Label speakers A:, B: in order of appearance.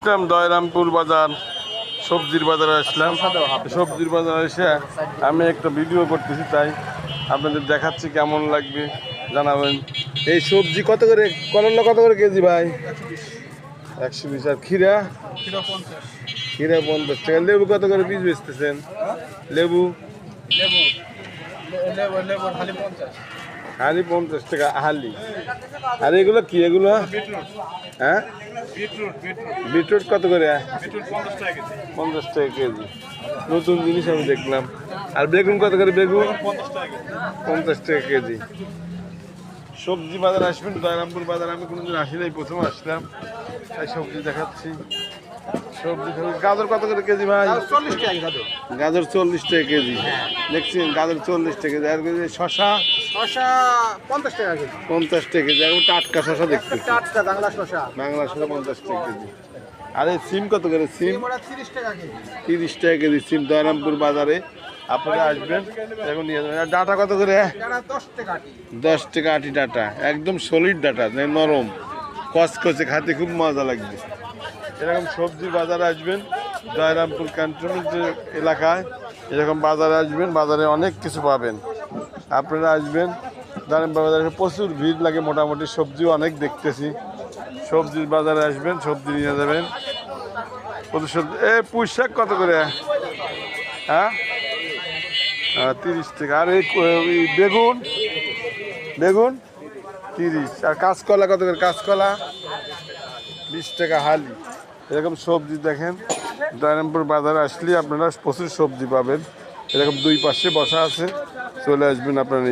A: দয়রামপুর বাজার সবজির বাজারে আসলাম। সবজির বাজারে এসে আমি একটা ভিডিও করতেছি, তাই আপনাদের দেখাচ্ছি, কেমন লাগবে জানাবেন। এই সবজি কত করে, করলা কত করে কেজি ভাই? 120। আর খিরা? খিরা 50 টাকা। লেবু কত করে পিস বেচতেছেন? লেবু হালি 50 টাকা হালি। আর এগুলো কি? এগুলো হ্যাঁ, বিটরুট কত করে? 50 টাকা কেজি। নতুন জিনিস আমি দেখলাম। আর বেগুন কত করে? বেগুন 50 টাকা কেজি। সবজি বাজার আসবেন, দয়রামপুর বাজার আমি কোনোদিন আসি নাই, প্রথম আসলাম, তাই সবজি দেখাচ্ছি। সবজি গাজর কত করে কেজি ভাই?
B: 40 টাকা
A: গাজর 40 টাকা কেজি। দেখছেন, গাজর 40 টাকা কেজি। আর কেজি শশা?
B: শশা 50 টাকা কেজি।
A: 50 টাকা কেজি। আর টাটকা শশা দেখতে,
B: টাটকা বাংলা শশা।
A: বাংলা শশা 50 টাকা কেজি। আর এই সিম কত করে? সিম
B: 30 টাকা কেজি।
A: 30 টাকা কেজি সিম দয়রামপুর বাজারে। আপনারা আসবেন, এখন নিয়ে যাবেন। আর ডাটা কত করে?
B: 10 টাকা আটি।
A: 10 টাকা আটি ডাটা, একদম সলিড ডাটা, নরম কচকচে, খাতে খুব মজা লাগবে। এরকম সবজির বাজারে আসবেন, দয়রামপুর ক্যান্টনমেন্ট এলাকায় এরকম বাজারে আসবেন, বাজারে অনেক কিছু পাবেন। আপনারা আসবেন, দয়রামপুর বাজারে প্রচুর ভিড় লাগে, মোটামুটি সবজিও অনেক দেখতেছি। সবজির বাজারে আসবেন, সবজি নিয়ে যাবেন। পুঁই শাক কত করে? হ্যাঁ, 30 টাকা। আর এই বেগুন? বেগুন 30। আর কাঁচকলা কত করে? কাঁচকলা 20 টাকা হালি। এরকম সবজি দেখেন, দয়রামপুর বাজারে আসলে আপনারা প্রচুর সবজি পাবেন। এরকম দুই পাশে বসা আছে, চলে আসবেন আপনারা।